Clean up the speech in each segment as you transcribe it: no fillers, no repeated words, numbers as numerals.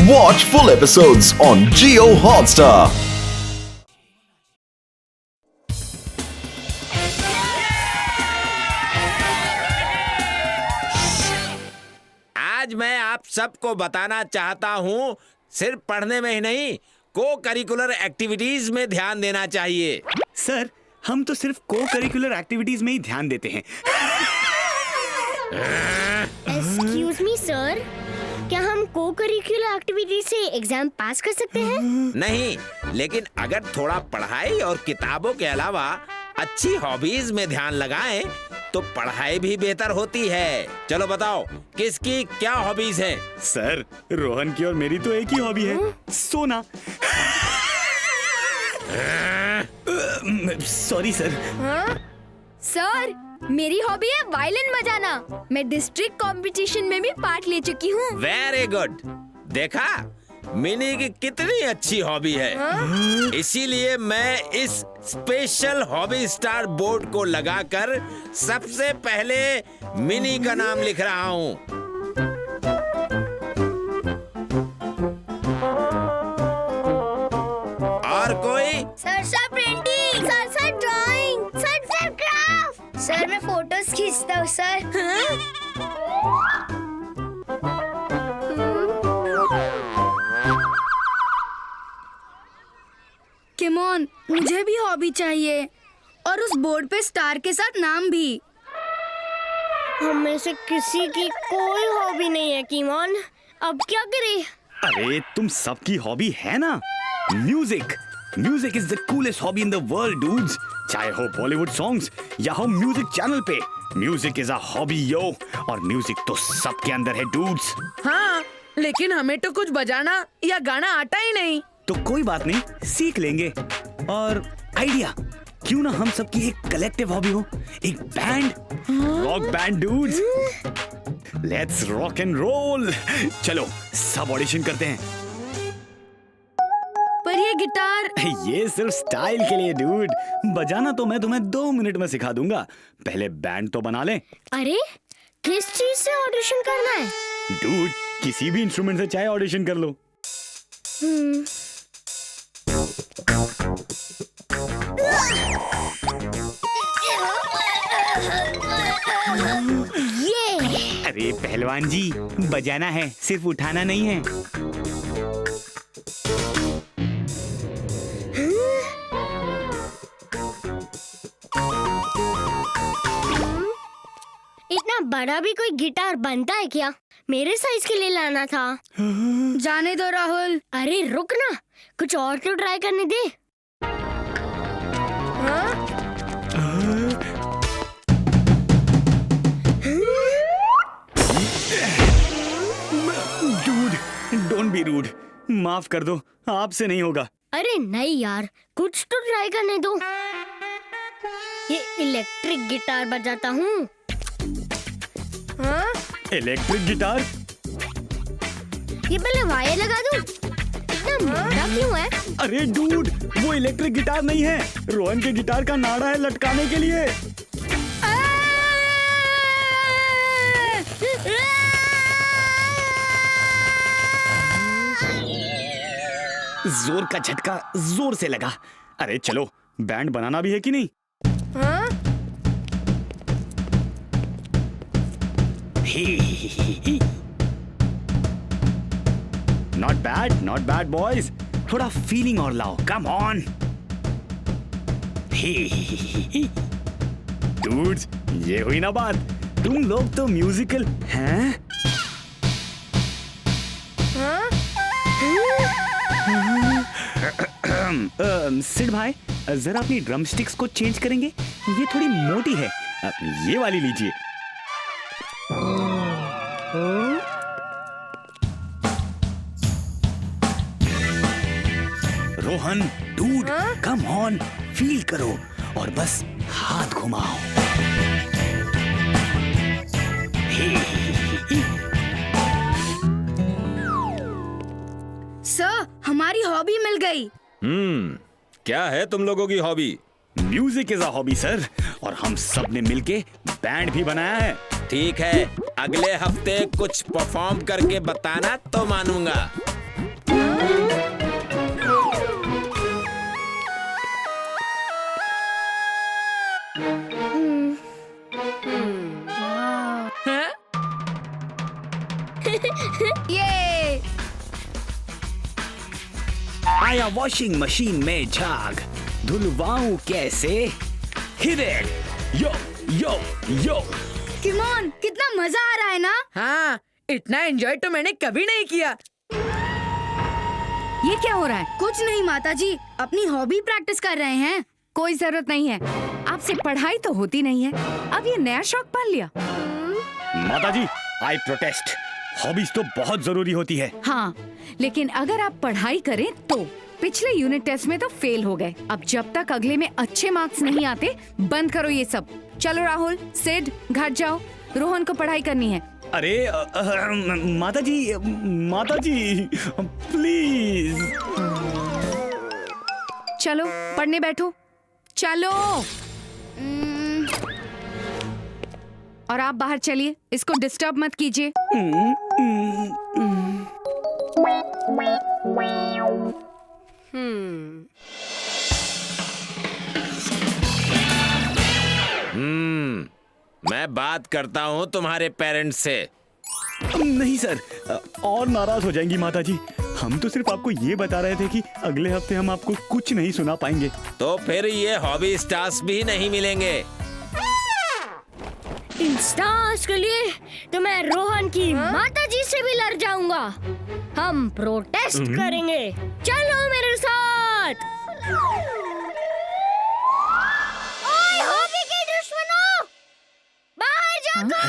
Watch full episodes on Jio Hotstar. आज मैं आप सबको बताना चाहता हूँ, सिर्फ पढ़ने में ही नहीं, को करिकुलर एक्टिविटीज में ध्यान देना चाहिए। सर, हम तो सिर्फ को करिकुलर एक्टिविटीज में ही ध्यान देते हैं। एक्सक्यूज मी सर, क्या हम को करिकुलर एक्टिविटी से एग्जाम पास कर सकते हैं? नहीं, लेकिन अगर थोड़ा पढ़ाई और किताबों के अलावा अच्छी हॉबीज में ध्यान लगाएं, तो पढ़ाई भी बेहतर होती है। चलो बताओ, किसकी क्या हॉबीज हैं? सर, रोहन की और मेरी तो एक ही हॉबी है, सोना। Sorry sir. सर, मेरी हॉबी है वायलिन बजाना। मैं डिस्ट्रिक्ट कंपटीशन में भी पार्ट ले चुकी हूँ। Very good. देखा, मिनी की कितनी अच्छी हॉबी है। इसीलिए मैं इस स्पेशल हॉबी स्टार बोर्ड को लगाकर सबसे पहले मिनी का नाम लिख रहा हूँ। और कोई? Sir painting, sir drawing, sir craft. Sir मैं फोटोज खींचता हूँ सर। कम ऑन, मुझे भी हॉबी चाहिए और उस बोर्ड पे स्टार के साथ नाम भी। हम में से किसी की कोई हॉबी नहीं है कीमोन, अब क्या करें? अरे तुम सबकी हॉबी है ना, music. Music is the coolest hobby in the world dudes. चाहे हो बॉलीवुड सॉन्ग्स या हो म्यूजिक चैनल पे, म्यूजिक इज अ हॉबी यो। और म्यूजिक तो सबके अंदर है डूड्स। हाँ, लेकिन हमें तो कुछ बजाना या गाना आता ही नहीं। तो कोई बात नहीं, सीख लेंगे। और आइडिया, क्यों ना हम सबकी एक कलेक्टिव हॉबी हो, एक band, rock band dudes. Let's rock and roll. चलो सब ऑडिशन करते हैं। पर ये गिटार। ये सिर्फ स्टाइल के लिए डूड, बजाना तो मैं तुम्हें 2 मिनट में सिखा दूंगा। पहले बैंड तो बना ले। अरे किस चीज से ऑडिशन करना है? डूड, किसी भी इंस्ट्रूमेंट से चाहे ऑडिशन कर लो। ये अरे पहलवान जी, बजाना है, सिर्फ उठाना नहीं है। इतना बड़ा भी कोई गिटार बनता है क्या? मेरे साइज के लिए लाना था। जाने दो राहुल। अरे रुक ना, कुछ और तो ट्राई करने दे। डूड, डोंट बी रूड, माफ कर दो, आपसे नहीं होगा। अरे नहीं यार, कुछ तो ट्राई करने दो। ये इलेक्ट्रिक गिटार बजाता हूँ। Electric guitar? ये पहले वायर लगा दूं। इतना महंगा क्यों है? अरे डूड, वो इलेक्ट्रिक गिटार नहीं है, रोहन के गिटार का नाड़ा है लटकाने के लिए। जोर का झटका जोर से लगा। अरे चलो, बैंड बनाना भी है कि नहीं? नॉट बैड बॉयज, थोड़ा फीलिंग और लाओ, कम ऑन। डूड्स, ये हुई ना बात, तुम लोग तो म्यूजिकल हैं। सिड भाई, जरा अपनी ड्रम स्टिक्स को चेंज करेंगे, ये थोड़ी मोटी है, ये वाली लीजिए। Rohan, dude, come on, feel करो और बस हाथ घुमाओ। सर, हमारी हॉबी मिल गई। क्या है तुम लोगों की hobby? Music is a hobby sir, और हम सब ने मिलके बैंड भी बनाया है। ठीक है, अगले हफ्ते कुछ परफॉर्म करके बताना तो मानूंगा। ये आया वॉशिंग मशीन में झाग, धुलवाऊं कैसे? Hit it! यो यो यो। किमोन, कितना मजा आ रहा है ना? हाँ, इतना एंजॉय तो मैंने कभी नहीं किया। ये क्या हो रहा है? कुछ नहीं माताजी, अपनी हॉबी प्रैक्टिस कर रहे हैं। कोई जरूरत नहीं है, आपसे पढ़ाई तो होती नहीं है, अब ये नया शौक पाल लिया। माताजी, आई प्रोटेस्ट। हॉबीज तो बहुत जरूरी होती है। हाँ, लेकिन अगर आप पढ़ाई करें तो पिछले यूनिट टेस्ट में तो फेल हो गए। अब जब तक अगले में अच्छे मार्क्स नहीं आते, बंद करो ये सब। चलो राहुल, सिड, घर जाओ, रोहन को पढ़ाई करनी है। अरे माताजी, माताजी प्लीज। चलो पढ़ने बैठो, चलो। और आप बाहर चलिए, इसको डिस्टर्ब मत कीजिए। मैं बात करता हूँ तुम्हारे पेरेंट्स से। नहीं सर, और नाराज हो जाएंगी माताजी। हम तो सिर्फ आपको ये बता रहे थे कि अगले हफ्ते हम आपको कुछ नहीं सुना पाएंगे। तो फिर ये हॉबी स्टार्स भी नहीं मिलेंगे। इन स्टार्स के लिए तो मैं रोहन की माताजी से भी लड़ जाऊंगा। हम प्रोटेस्ट करेंगे, चलो मेरे साथ। ओए हॉबी के दुश्मनों, बाहर जाकर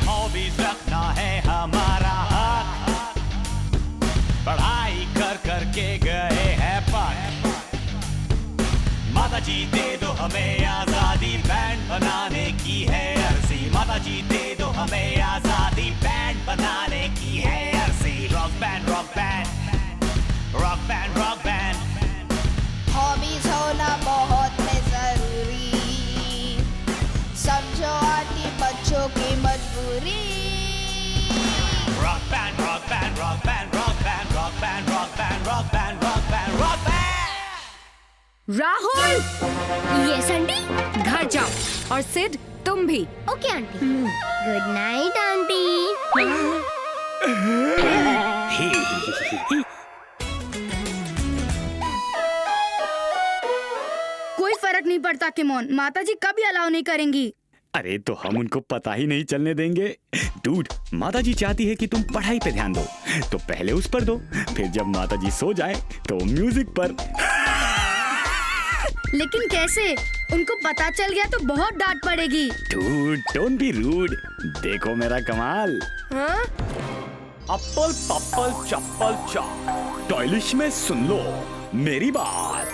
हॉबीज रखना है हमारा हक, पढ़ाई कर करके गए हैं पक। माताजी दे दो हमें आजादी, बैंड बनाने की है अर्जी। माताजी दे दो हमें आजादी, बैंड बनाने की है अर्जी। Rock band, rock band, rock band, rock band. Hobbies होना बहुत है जरूरी, समझो आंटी बच्चों की मजबूरी। Rock band, rock band, rock band, rock band, rock band, rock band, rock band, rock band, rock band. Rahul, ये संडी, घर जाओ, और सिड तुम भी। Okay aunty. Good night aunty. कोई फर्क नहीं पड़ता किमोन, माताजी कभी अलाउ नहीं करेंगी। अरे तो हम उनको पता ही नहीं चलने देंगे। डूड, माताजी चाहती है कि तुम पढ़ाई पे ध्यान दो, तो पहले उस पर दो, फिर जब माताजी सो जाए तो म्यूजिक पर। लेकिन कैसे? उनको पता चल गया तो बहुत डांट पड़ेगी। Dude, don't be rude. देखो मेरा कमाल। अप्पल पप्पल चप्पल चॉप, टॉयलिश में सुन लो मेरी बात।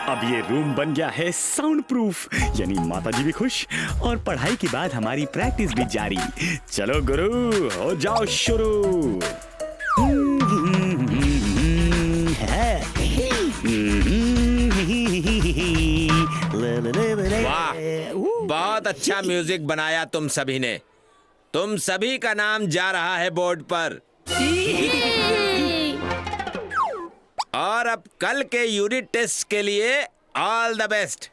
अब ये रूम बन गया है साउंड प्रूफ, यानी माताजी भी खुश और पढ़ाई के बाद हमारी प्रैक्टिस भी जारी। चलो गुरु, हो जाओ शुरू। वाह, बहुत अच्छा म्यूजिक बनाया तुम सभी ने। तुम सभी का नाम जा रहा है बोर्ड पर। और अब कल के यूनिट टेस्ट के लिए ऑल द बेस्ट।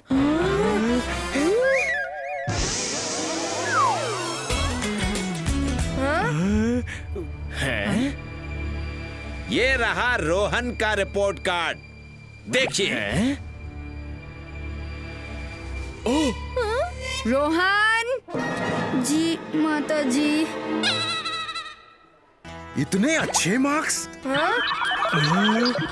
ये रहा रोहन का रिपोर्ट कार्ड, देखिए। रोहन जी, माताजी। इतने अच्छे मार्क्स?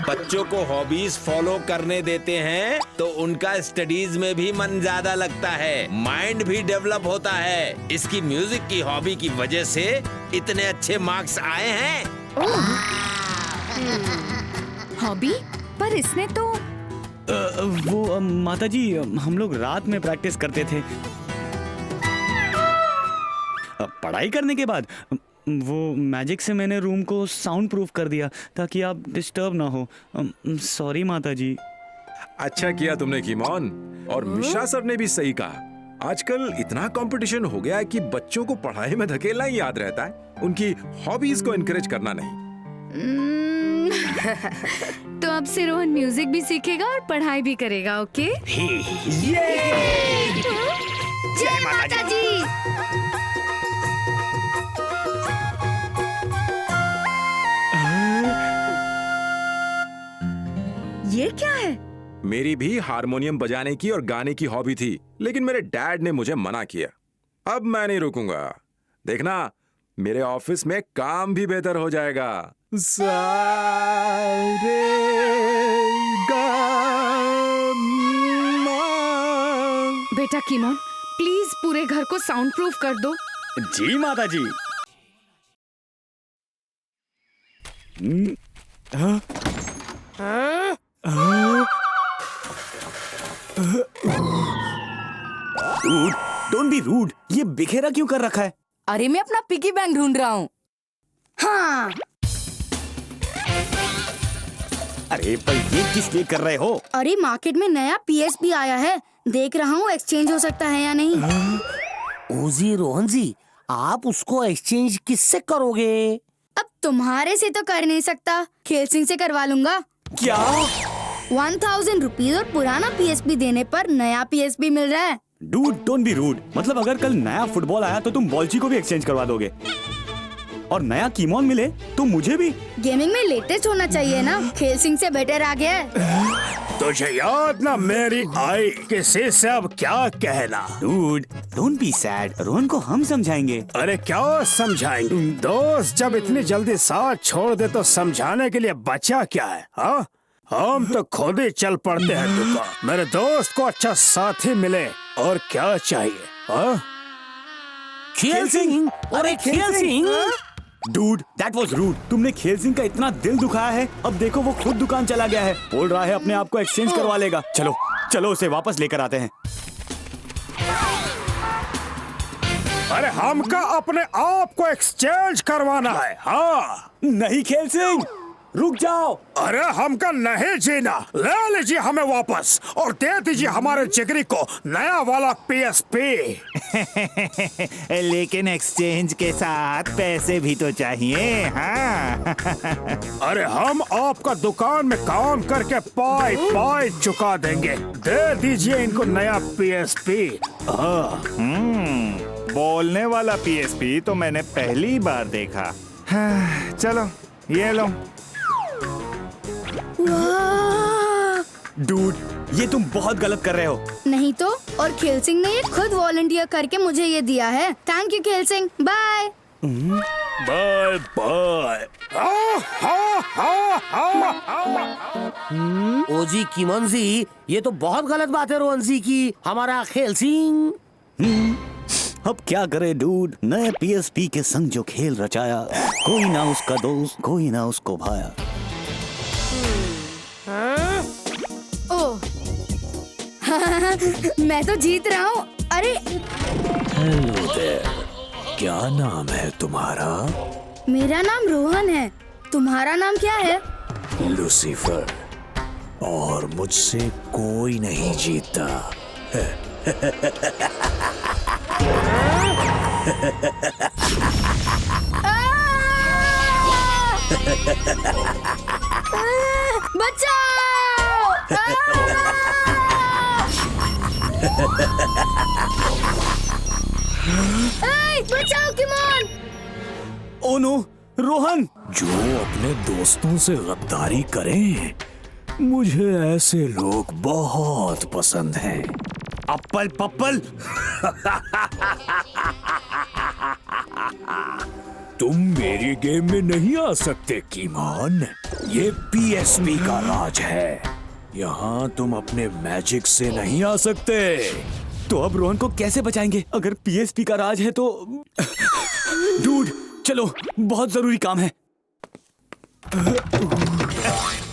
बच्चों को हॉबीज फॉलो करने देते हैं तो उनका स्टडीज में भी मन ज्यादा लगता है, माइंड भी डेवलप होता है। इसकी म्यूजिक की हॉबी की वजह से इतने अच्छे मार्क्स आए हैं। हॉबी? पर इसने तो वो माताजी, हम लोग रात में प्रैक्टिस करते थे। पढ़ाई करने के बाद वो मैजिक से मैंने रूम को साउंड प्रूफ कर दिया ताकि आप डिस्टर्ब ना हो। सॉरी माताजी। अच्छा किया तुमने कीमोन, और मिश्रा सर ने भी सही कहा। आजकल इतना कंपटीशन हो गया है कि बच्चों को पढ़ाई में धकेलना ही याद रहता है। उनकी हॉबीज को एनकरेज करना नहीं। तो अब से रोहन म्यूजिक भी सीखेगा और पढ़ाई भी करेगा, ओके? जय माता जी। ये क्या है? मेरी भी हारमोनियम बजाने की और गाने की हॉबी थी, लेकिन मेरे डैड ने मुझे मना किया। अब मैं नहीं रुकूंगा। देखना, मेरे ऑफिस में काम भी बेहतर हो जाएगा। सा रे गा मा। बेटा कीमोन, प्लीज पूरे घर को साउंड प्रूफ कर दो। जी माता जी। Don't be rude. ये बिखेरा क्यों कर रखा है? अरे मैं अपना पिगी बैंक ढूंढ रहा हूँ। हाँ, अरे पर ये किस लिए कर रहे हो? अरे मार्केट में नया PSP आया है, देख रहा हूँ एक्सचेंज हो सकता है या नहीं। ओजी रोहन जी, आप उसको एक्सचेंज किससे करोगे? अब तुम्हारे से तो कर नहीं सकता, खेल सिंह से करवा लूंगा। क्या? 1000 रुपीज और पुराना PSP देने पर नया PSP मिल रहा है। Dude don't be rude. मतलब अगर कल नया फुटबॉल आया तो तुम बॉलची को भी एक्सचेंज करवा दोगे, और नया कीमोन मिले तो मुझे भी। गेमिंग में लेटेस्ट होना चाहिए ना, खेल सिंह से बेटर आ गया है। तुझे याद ना मेरी आई किसी से अब क्या कहना। Dude don't be sad, Rohan को हम समझाएंगे। अरे क्या समझाएंगे? दोस्त जब इतनी जल्दी साथ छोड़ दे तो समझाने के लिए बचा क्या है? हाँ, हम तो खुद ही चल पड़ते हैं दुकान। मेरे दोस्त को अच्छा साथी मिले और क्या चाहिए? हाँ, खेल सिंह। अरे Khel Singh. Dude that was rude. तुमने खेल सिंह का इतना दिल दुखाया है, अब देखो वो खुद दुकान चला गया है। बोल रहा है अपने आप को एक्सचेंज करवा लेगा। चलो चलो उसे वापस लेकर आते हैं। अरे हमका अपने आप को एक्सचेंज करवाना है। हाँ, नहीं खेल सिंह, रुक जाओ। अरे हमका नहीं जीना, ले लीजिए हमें वापस और दे दीजिए हमारे जिगरी को नया वाला PSP। लेकिन एक्सचेंज के साथ पैसे भी तो चाहिए। हाँ। अरे हम आपका दुकान में काम करके पाई पाई चुका देंगे, दे दीजिए इनको नया PSP। हाँ। बोलने वाला PSP तो मैंने पहली बार देखा। हाँ, चलो ये लो। डूड ये तुम बहुत गलत कर रहे हो। नहीं तो, और खेल सिंह ने ये खुद वॉलंटियर करके मुझे ये दिया है। थैंक यू खेल सिंह, बाय बाय बाय। ओजी कीमोन जी, ये तो बहुत गलत बात है रोहन जी की। हमारा खेल सिंह। अब क्या करे डूड, नए PSP के संग जो खेल रचाया, कोई ना उसका दोस्त, कोई ना उसको भाया। ओह मैं तो जीत रहा हूँ। अरे हेलो देयर, क्या नाम है तुम्हारा? मेरा नाम रोहन है, तुम्हारा नाम क्या है? लूसीफर। और मुझसे कोई नहीं जीतता। बचाओ! बचाओ कीमोन! Oh no Rohan! जो अपने दोस्तों से गद्दारी करें, मुझे ऐसे लोग बहुत पसंद हैं। Apple purple. तुम मेरी गेम में नहीं आ सकते कीमोन, ये PSP का राज है। यहाँ तुम अपने मैजिक से नहीं आ सकते। तो अब रोहन को कैसे बचाएंगे? अगर PSP का राज है तो डूड चलो, बहुत जरूरी काम है।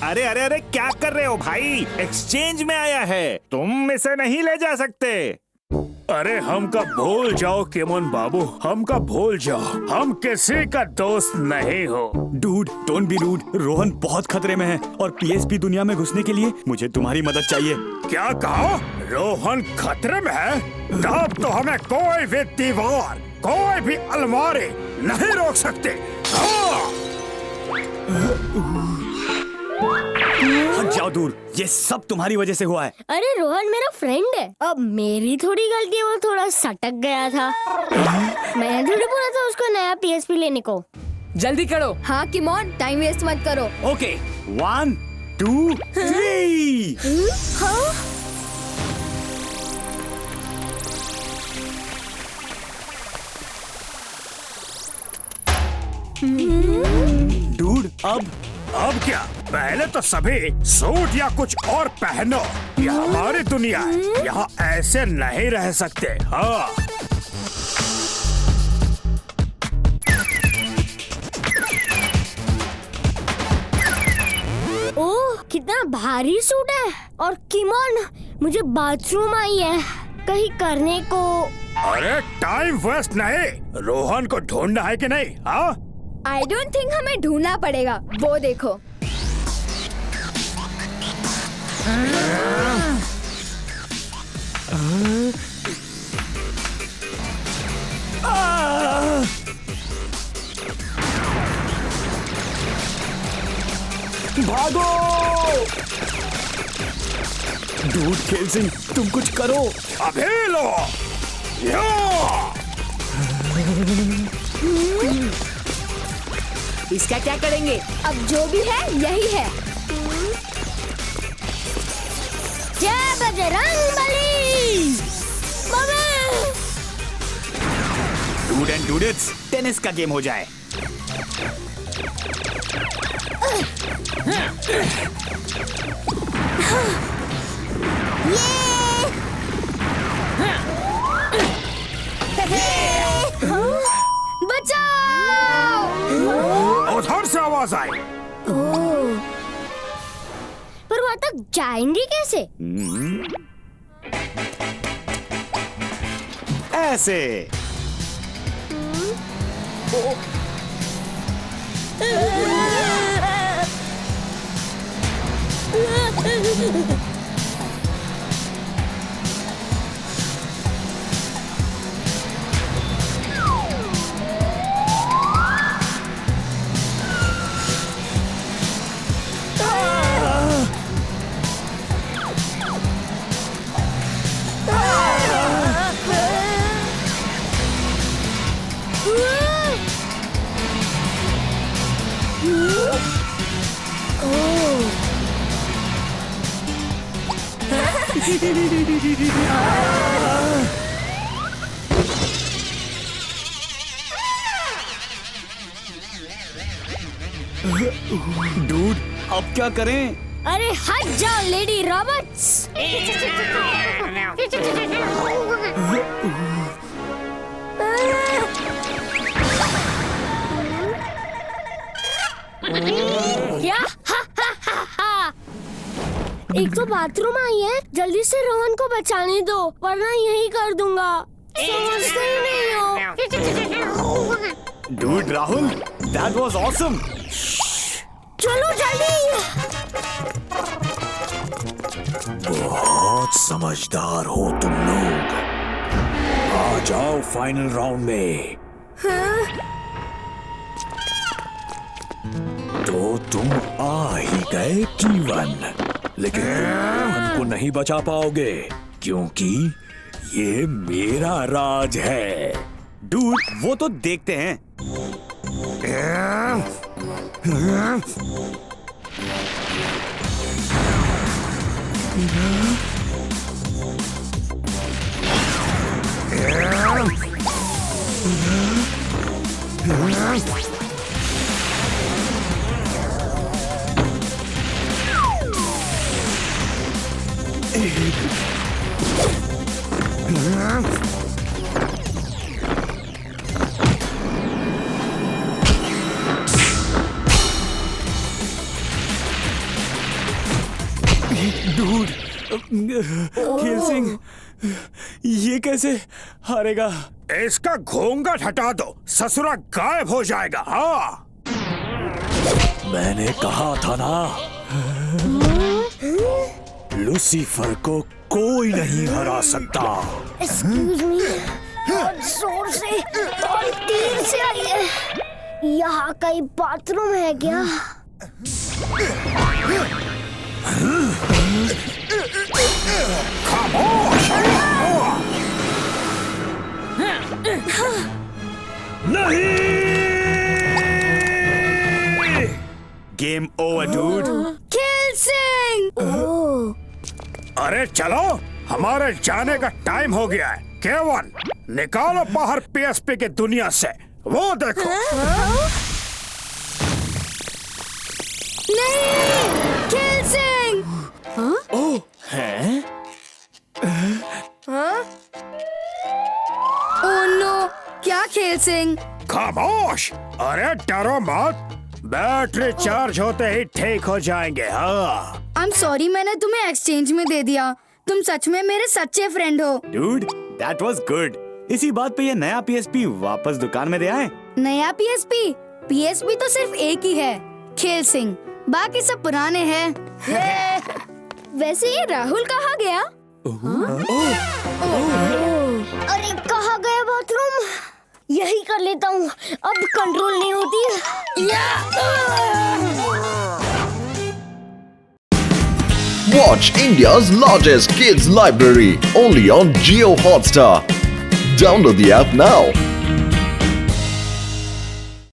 अरे अरे अरे क्या कर रहे हो भाई? एक्सचेंज में आया है, तुम इसे नहीं ले जा सकते। अरे हमका भूल जाओ कीमोन बाबू, हमका भूल जाओ, हम किसी का दोस्त नहीं हो। Dude don't be rude, Rohan बहुत खतरे में है और PSP दुनिया में घुसने के लिए मुझे तुम्हारी मदद चाहिए। क्या कहा? रोहन खतरे में है? तब तो हमें कोई भी दीवार, कोई भी अलमारी नहीं रोक सकते। हाँ। हट जाओ दूर, ये सब तुम्हारी वजह से हुआ है। अरे रोहन मेरा फ्रेंड है, अब मेरी थोड़ी गलती है, वो थोड़ा सटक गया था। मैंने थोड़ी बोला था उसको नया PSP लेने को। जल्दी करो। हाँ किमोन, टाइम वेस्ट मत करो। ओके, 1 2 3। हाँ? डूड, अब क्या? पहले तो सभी सूट या कुछ और पहनो। ये हमारी दुनिया है, यहाँ ऐसे नहीं रह सकते। हाँ। ओह कितना भारी सूट है। और किमोन, मुझे बाथरूम आई है कहीं करने को। अरे टाइम वेस्ट नहीं, रोहन को ढूंढना है कि नहीं? हाँ। आई डोंट थिंक हमें ढूंढना पड़ेगा, वो देखो। भागो! डूड केल्सिंग, तुम कुछ करो। अभी लो। या! इसका क्या करेंगे? अब जो भी है यही है। जय बजरंगबली! डूड एंड डूडेट्स, टेनिस का गेम हो जाए। बचाओ! उधर से आवाज आई। पर वहाँ तक जाएंगे कैसे? ऐसे। डूड, अब क्या करें? अरे हट जाओ लेडी रॉबर्ट्स। क्या? एक तो बाथरूम आई है, जल्दी से रोहन को बचाने दो वरना यही कर दूंगा। समझते ही नहीं हो। Dude Rahul, that was awesome. चलो जल्दी। बहुत समझदार हो तुम लोग। आ जाओ फाइनल राउंड में। तो तुम आ ही गए T1, लेकिन तुम हमको नहीं बचा पाओगे क्योंकि ये मेरा राज है। डूड, वो तो देखते हैं। डूड, केल्सिंग, ये कैसे हारेगा? इसका घूंघट हटा दो, ससुरा गायब हो जाएगा। हाँ, मैंने कहा था ना, लूसीफर को कोई नहीं हरा सकता। Excuse me. बहुत जोर से और तीर से आई है। यहाँ कहीं बाथरूम है क्या? Game over dude. केल्सिंग! अरे चलो, हमारे जाने का टाइम हो गया है। केवन, निकालो बाहर पीएसपी की दुनिया से। वो देखो। नहीं, केल्सिंग! ओह नो, क्या केल्सिंग? खामोश! अरे डरो मत, बैटरी चार्ज होते ही ठीक हो जाएंगे। हाँ। आई एम सॉरी, मैंने तुम्हें एक्सचेंज में दे दिया। तुम सच में मेरे सच्चे फ्रेंड हो। Dude, that was good. इसी बात पे ये नया पीएसपी वापस दुकान में दे आए। नया पीएसपी? पीएसपी तो सिर्फ एक ही है, केल्सिंग। बाकी सब पुराने हैं। वैसे ये राहुल कहाँ गया? अरे कहाँ गया बाथरूम? यही कर लेता हूँ, अब कंट्रोल नहीं होती। Watch India's largest kids library only on Jio Hotstar. Download the app now.